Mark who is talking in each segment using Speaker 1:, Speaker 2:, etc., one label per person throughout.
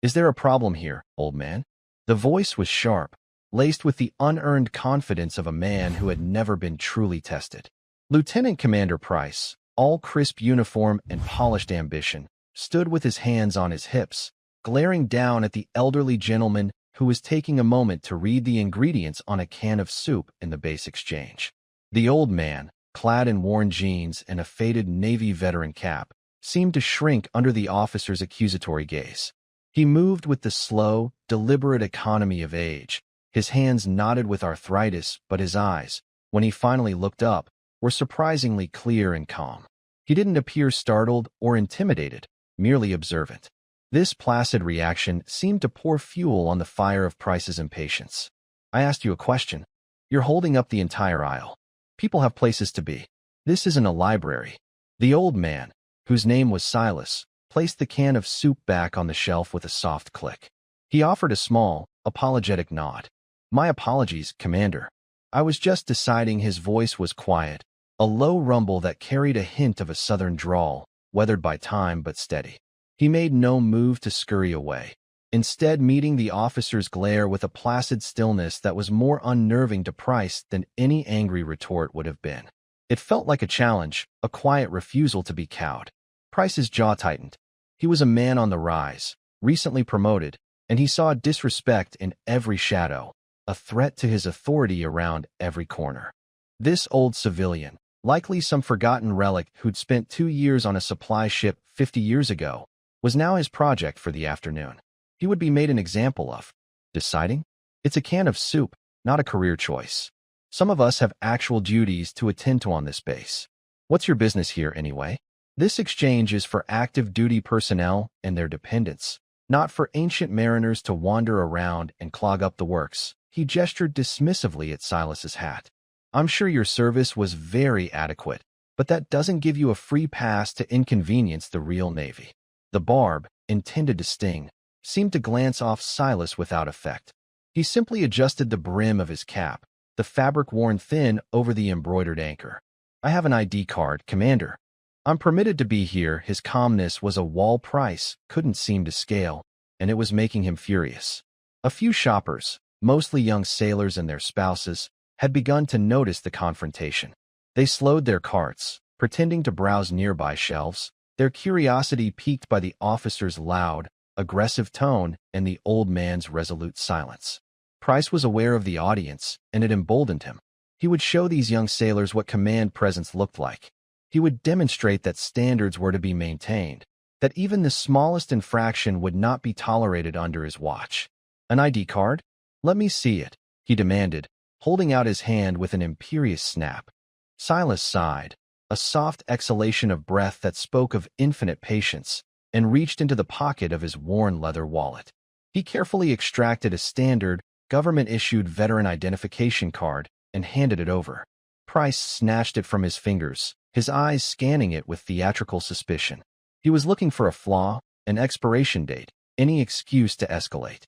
Speaker 1: Is there a problem here, old man? The voice was sharp, laced with the unearned confidence of a man who had never been truly tested. Lieutenant Commander Price, all crisp uniform and polished ambition, stood with his hands on his hips, glaring down at the elderly gentleman who was taking a moment to read the ingredients on a can of soup in the base exchange. The old man, clad in worn jeans and a faded Navy veteran cap, seemed to shrink under the officer's accusatory gaze. He moved with the slow, deliberate economy of age. His hands knotted with arthritis, but his eyes, when he finally looked up, were surprisingly clear and calm. He didn't appear startled or intimidated, merely observant. This placid reaction seemed to pour fuel on the fire of Price's impatience. I asked you a question. You're holding up the entire aisle. People have places to be. This isn't a library. The old man, whose name was Silas, placed the can of soup back on the shelf with a soft click. He offered a small, apologetic nod. My apologies, Commander. I was just deciding. His voice was quiet, a low rumble that carried a hint of a southern drawl, weathered by time but steady. He made no move to scurry away, instead meeting the officer's glare with a placid stillness that was more unnerving to Price than any angry retort would have been. It felt like a challenge, a quiet refusal to be cowed. Price's jaw tightened. He was a man on the rise, recently promoted, and he saw disrespect in every shadow, a threat to his authority around every corner. This old civilian, likely some forgotten relic who'd spent 2 years on a supply ship 50 years ago, was now his project for the afternoon. He would be made an example of. Deciding? It's a can of soup, not a career choice. Some of us have actual duties to attend to on this base. What's your business here, anyway? This exchange is for active duty personnel and their dependents, not for ancient mariners to wander around and clog up the works. He gestured dismissively at Silas's hat. I'm sure your service was very adequate, but that doesn't give you a free pass to inconvenience the real Navy. The barb, intended to sting, seemed to glance off Silas without effect. He simply adjusted the brim of his cap, the fabric worn thin over the embroidered anchor. I have an ID card, Commander. I'm permitted to be here. His calmness was a wall Price couldn't seem to scale, and it was making him furious. A few shoppers, mostly young sailors and their spouses, had begun to notice the confrontation. They slowed their carts, pretending to browse nearby shelves, their curiosity piqued by the officer's loud, aggressive tone and the old man's resolute silence. Price was aware of the audience, and it emboldened him. He would show these young sailors what command presence looked like. He would demonstrate that standards were to be maintained, that even the smallest infraction would not be tolerated under his watch. An ID card? Let me see it, he demanded, holding out his hand with an imperious snap. Silas sighed, a soft exhalation of breath that spoke of infinite patience, and reached into the pocket of his worn leather wallet. He carefully extracted a standard, government-issued veteran identification card and handed it over. Price snatched it from his fingers, his eyes scanning it with theatrical suspicion. He was looking for a flaw, an expiration date, any excuse to escalate.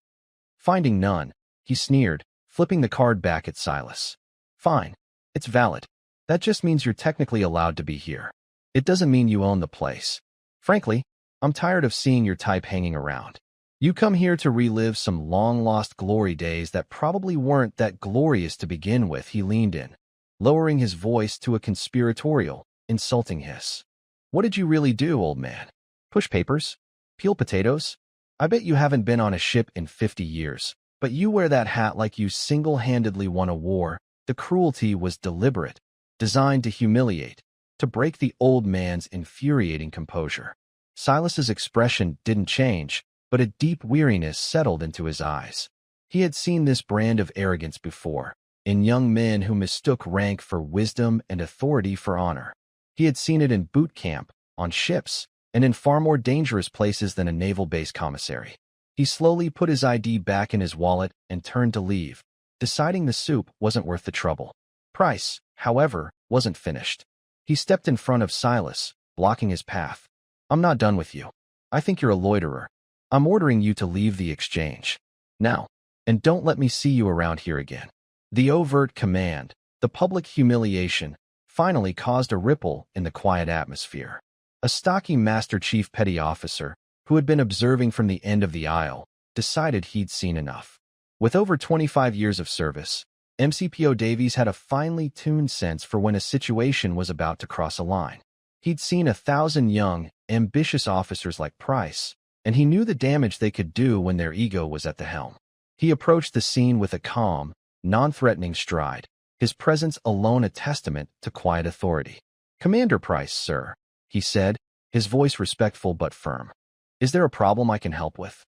Speaker 1: Finding none, he sneered, flipping the card back at Silas. Fine. It's valid. That just means you're technically allowed to be here. It doesn't mean you own the place. Frankly, I'm tired of seeing your type hanging around. You come here to relive some long-lost glory days that probably weren't that glorious to begin with. He leaned in, lowering his voice to a conspiratorial, insulting hiss. What did you really do, old man? Push papers? Peel potatoes? I bet you haven't been on a ship in 50 years, but you wear that hat like you single-handedly won a war. The cruelty was deliberate, designed to humiliate, to break the old man's infuriating composure. Silas's expression didn't change, but a deep weariness settled into his eyes. He had seen this brand of arrogance before, in young men who mistook rank for wisdom and authority for honor. He had seen it in boot camp, on ships, and in far more dangerous places than a naval base commissary. He slowly put his ID back in his wallet and turned to leave, deciding the soup wasn't worth the trouble. Price, however, wasn't finished. He stepped in front of Silas, blocking his path. I'm not done with you. I think you're a loiterer. I'm ordering you to leave the exchange. Now, and don't let me see you around here again. The overt command, the public humiliation, finally caused a ripple in the quiet atmosphere. A stocky Master Chief Petty Officer, who had been observing from the end of the aisle, decided he'd seen enough. With over 25 years of service, MCPO Davies had a finely tuned sense for when a situation was about to cross a line. He'd seen 1,000 young, ambitious officers like Price, and he knew the damage they could do when their ego was at the helm. He approached the scene with a calm, non-threatening stride, his presence alone a testament to quiet authority. "Commander Price, sir," he said, his voice respectful but firm. "Is there a problem I can help with?"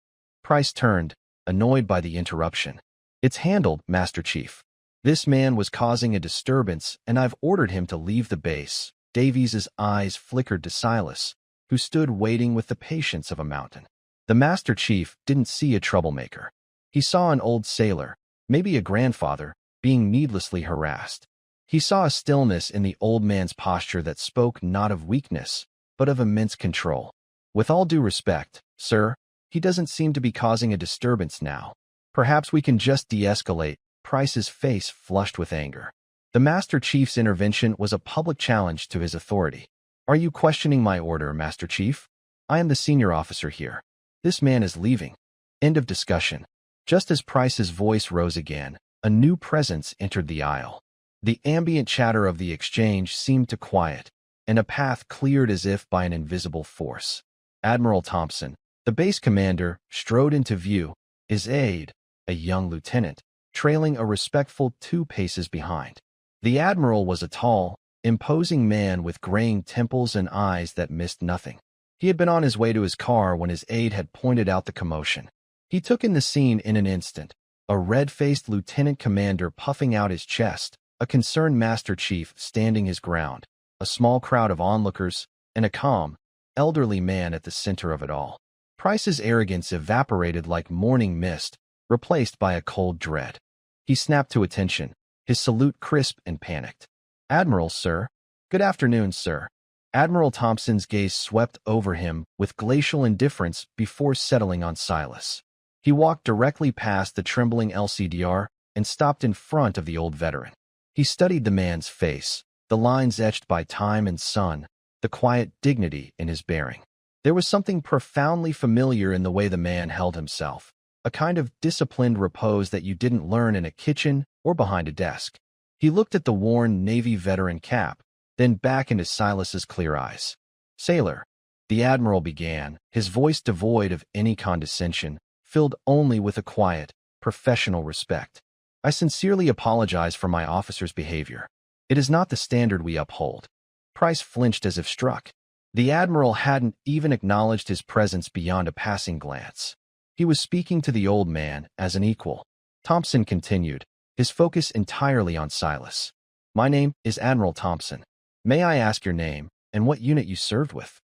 Speaker 1: Price turned, annoyed by the interruption. "It's handled, Master Chief. This man was causing a disturbance, and I've ordered him to leave the base." Davies's eyes flickered to Silas, who stood waiting with the patience of a mountain. The Master Chief didn't see a troublemaker. He saw an old sailor, maybe a grandfather, being needlessly harassed. He saw a stillness in the old man's posture that spoke not of weakness, but of immense control. "With all due respect, sir, he doesn't seem to be causing a disturbance now. Perhaps we can just de-escalate." Price's face flushed with anger. The Master Chief's intervention was a public challenge to his authority. "Are you questioning my order, Master Chief? I am the senior officer here. This man is leaving." End of discussion. Just as Price's voice rose again, a new presence entered the aisle. The ambient chatter of the exchange seemed to quiet, and a path cleared as if by an invisible force. Admiral Thompson, the base commander, strode into view, his aide, a young lieutenant, trailing a respectful 2 paces behind. The Admiral was a tall, imposing man with graying temples and eyes that missed nothing. He had been on his way to his car when his aide had pointed out the commotion. He took in the scene in an instant, a red-faced lieutenant commander puffing out his chest, a concerned Master Chief standing his ground, a small crowd of onlookers, and a calm, elderly man at the center of it all. Price's arrogance evaporated like morning mist, replaced by a cold dread. He snapped to attention, his salute crisp and panicked. "Admiral, sir." "Good afternoon, sir." Admiral Thompson's gaze swept over him with glacial indifference before settling on Silas. He walked directly past the trembling LCDR and stopped in front of the old veteran. He studied the man's face, the lines etched by time and sun, the quiet dignity in his bearing. There was something profoundly familiar in the way the man held himself, a kind of disciplined repose that you didn't learn in a kitchen or behind a desk. He looked at the worn Navy veteran cap, then back into Silas's clear eyes. "Sailor," the Admiral began, his voice devoid of any condescension, filled only with a quiet, professional respect. "I sincerely apologize for my officer's behavior. It is not the standard we uphold." Price flinched as if struck. The Admiral hadn't even acknowledged his presence beyond a passing glance. He was speaking to the old man as an equal. Thompson continued, his focus entirely on Silas. "My name is Admiral Thompson. May I ask your name and what unit you served with?"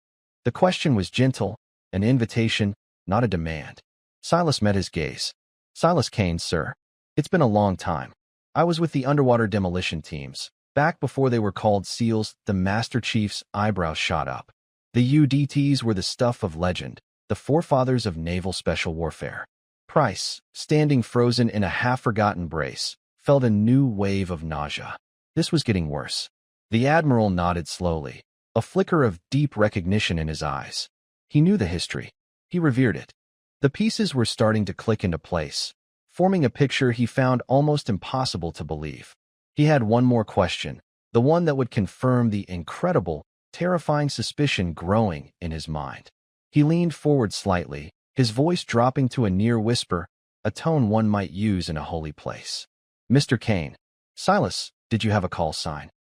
Speaker 1: The question was gentle, an invitation, not a demand. Silas met his gaze. "Silas Kane, sir. It's been a long time. I was with the underwater demolition teams, back before they were called SEALs." The Master Chief's eyebrows shot up. The UDTs were the stuff of legend, the forefathers of naval special warfare. Price, standing frozen in a half-forgotten brace, felt a new wave of nausea. This was getting worse. The Admiral nodded slowly, a flicker of deep recognition in his eyes. He knew the history. He revered it. The pieces were starting to click into place, forming a picture he found almost impossible to believe. He had one more question, the one that would confirm the incredible, terrifying suspicion growing in his mind. He leaned forward slightly, his voice dropping to a near whisper, a tone one might use in a holy place. "Mr. Kane." "Silas, did you have a call sign?"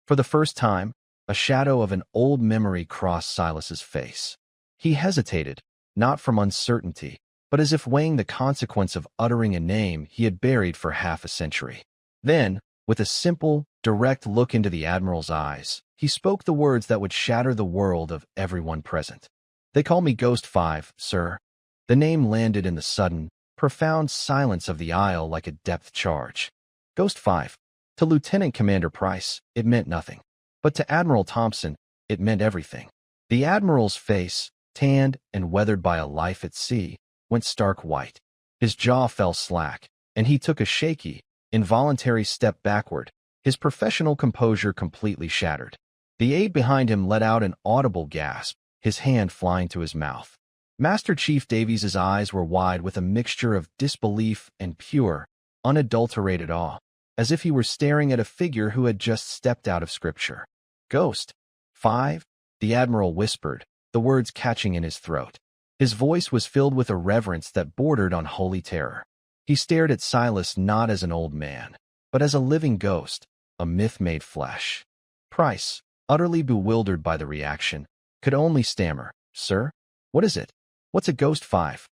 Speaker 1: For the first time, a shadow of an old memory crossed Silas's face. He hesitated, not from uncertainty, but as if weighing the consequence of uttering a name he had buried for half a century. Then, with a simple, direct look into the Admiral's eyes, he spoke the words that would shatter the world of everyone present. "They call me Ghost 5, sir." The name landed in the sudden, profound silence of the aisle like a depth charge. Ghost 5. To Lieutenant Commander Price, it meant nothing. But to Admiral Thompson, it meant everything. The Admiral's face, tanned and weathered by a life at sea, went stark white. His jaw fell slack, and he took a shaky, involuntary step backward, his professional composure completely shattered. The aide behind him let out an audible gasp, his hand flying to his mouth. Master Chief Davies's eyes were wide with a mixture of disbelief and pure, unadulterated awe, as if he were staring at a figure who had just stepped out of scripture. "Ghost 5?" the Admiral whispered, the words catching in his throat. His voice was filled with a reverence that bordered on holy terror. He stared at Silas not as an old man, but as a living ghost, a myth made flesh. Price, utterly bewildered by the reaction, could only stammer, "Sir? What is it? What's a ghost 5?"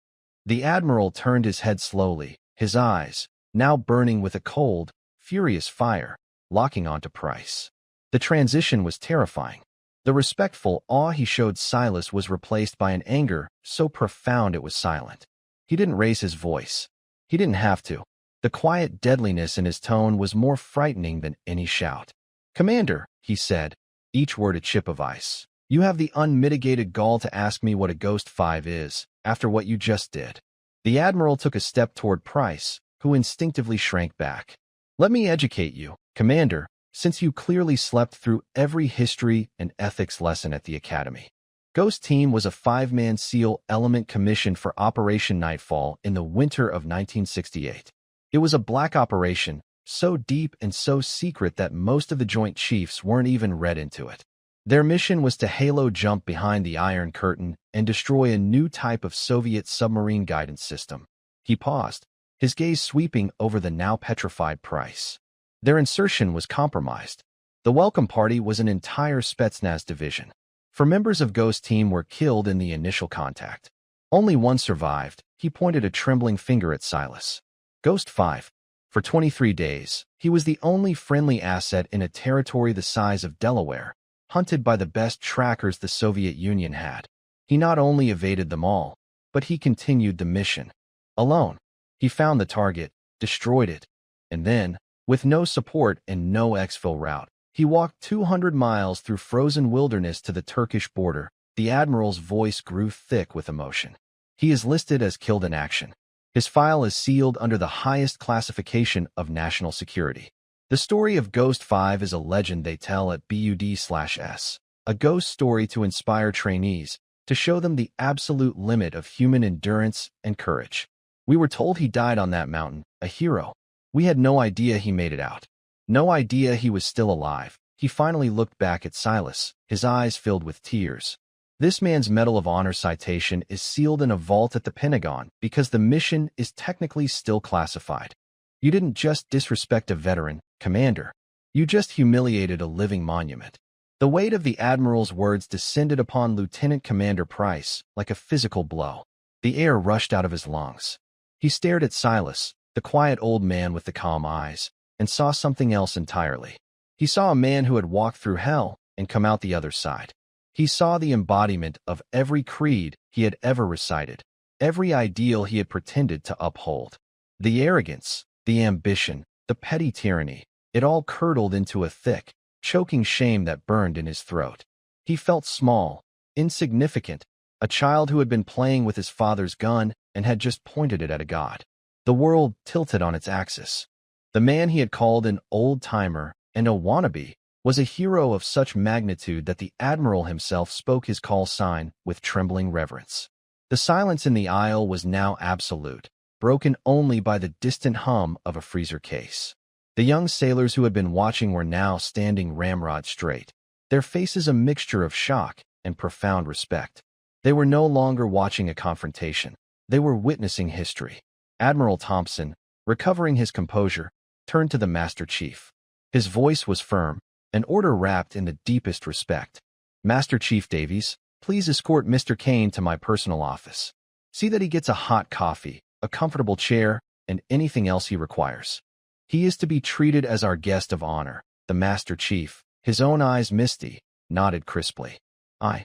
Speaker 1: The Admiral turned his head slowly, his eyes, now burning with a cold, furious fire, locking onto Price. The transition was terrifying. The respectful awe he showed Silas was replaced by an anger so profound it was silent. He didn't raise his voice. He didn't have to. The quiet deadliness in his tone was more frightening than any shout. "Commander," he said, each word a chip of ice, "you have the unmitigated gall to ask me what a Ghost 5 is, after what you just did." The Admiral took a step toward Price, who instinctively shrank back. "Let me educate you, Commander, since you clearly slept through every history and ethics lesson at the Academy. Ghost Team was a 5-man SEAL element commissioned for Operation Nightfall in the winter of 1968. It was a black operation, so deep and so secret that most of the Joint Chiefs weren't even read into it. Their mission was to halo jump behind the Iron Curtain and destroy a new type of Soviet submarine guidance system. He paused, his gaze sweeping over the now petrified Price. Their insertion was compromised. The welcome party was an entire Spetsnaz division. 4 members of Ghost Team were killed in the initial contact. Only one survived. He pointed a trembling finger at Silas. Ghost 5. For 23 days, he was the only friendly asset in a territory the size of Delaware, hunted by the best trackers the Soviet Union had. He not only evaded them all, but he continued the mission. Alone, he found the target, destroyed it, and then, with no support and no exfil route, he walked 200 miles through frozen wilderness to the Turkish border. The Admiral's voice grew thick with emotion. He is listed as killed in action. His file is sealed under the highest classification of national security. The story of Ghost 5 is a legend they tell at BUD/S, a ghost story to inspire trainees, to show them the absolute limit of human endurance and courage. "We were told he died on that mountain, a hero. We had no idea he made it out. No idea he was still alive." He finally looked back at Silas, his eyes filled with tears. "This man's Medal of Honor citation is sealed in a vault at the Pentagon because the mission is technically still classified. You didn't just disrespect a veteran, Commander. You just humiliated a living monument." The weight of the Admiral's words descended upon Lieutenant Commander Price like a physical blow. The air rushed out of his lungs. He stared at Silas, the quiet old man with the calm eyes, and saw something else entirely. He saw a man who had walked through hell and come out the other side. He saw the embodiment of every creed he had ever recited, every ideal he had pretended to uphold. The arrogance, the ambition, the petty tyranny, it all curdled into a thick, choking shame that burned in his throat. He felt small, insignificant, a child who had been playing with his father's gun and had just pointed it at a god. The world tilted on its axis. The man he had called an old-timer and a wannabe was a hero of such magnitude that the Admiral himself spoke his call sign with trembling reverence. The silence in the aisle was now absolute, broken only by the distant hum of a freezer case. The young sailors who had been watching were now standing ramrod straight, their faces a mixture of shock and profound respect. They were no longer watching a confrontation. They were witnessing history. Admiral Thompson, recovering his composure, turned to the Master Chief. His voice was firm, an order wrapped in the deepest respect. "Master Chief Davies, please escort Mr. Kane to my personal office. See that he gets a hot coffee, a comfortable chair, and anything else he requires. He is to be treated as our guest of honor." The Master Chief, his own eyes misty, nodded crisply. I,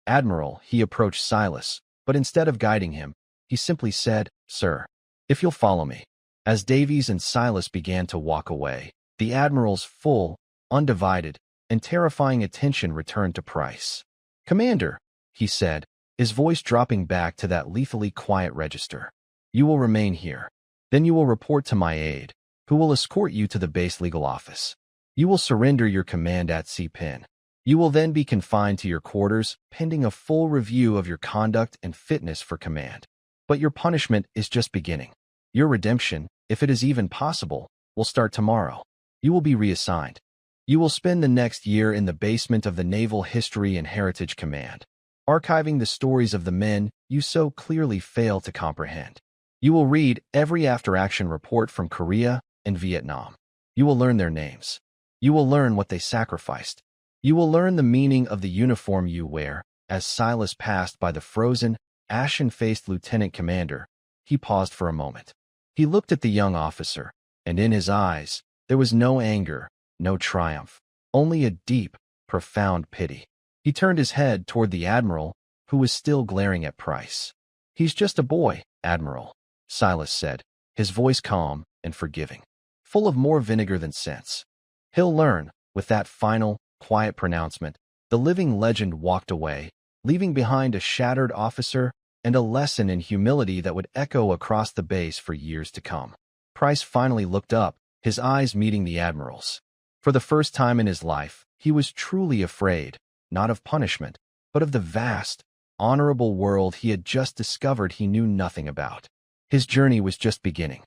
Speaker 1: Admiral." He approached Silas, but instead of guiding him, he simply said, "Sir, if you'll follow me." As Davies and Silas began to walk away, the Admiral's full, undivided, and terrifying attention returned to Price. "Commander," he said, his voice dropping back to that lethally quiet register, "you will remain here. Then you will report to my aide, who will escort you to the base legal office. You will surrender your command at Sea Pin. You will then be confined to your quarters, pending a full review of your conduct and fitness for command. But your punishment is just beginning. Your redemption, if it is even possible, will start tomorrow. You will be reassigned. You will spend the next year in the basement of the Naval History and Heritage Command, archiving the stories of the men you so clearly fail to comprehend. You will read every after-action report from Korea and Vietnam. You will learn their names. You will learn what they sacrificed. You will learn the meaning of the uniform you wear. As Silas passed by the frozen, ashen-faced lieutenant commander, he paused for a moment. He looked at the young officer, and in his eyes, there was no anger, no triumph, only a deep, profound pity. He turned his head toward the Admiral, who was still glaring at Price. "He's just a boy, Admiral," Silas said, his voice calm and forgiving, full of more vinegar than sense. "He'll learn." With that final, quiet pronouncement, the living legend walked away, leaving behind a shattered officer and a lesson in humility that would echo across the base for years to come. Price finally looked up, his eyes meeting the Admiral's. For the first time in his life, he was truly afraid, not of punishment, but of the vast, honorable world he had just discovered he knew nothing about. His journey was just beginning.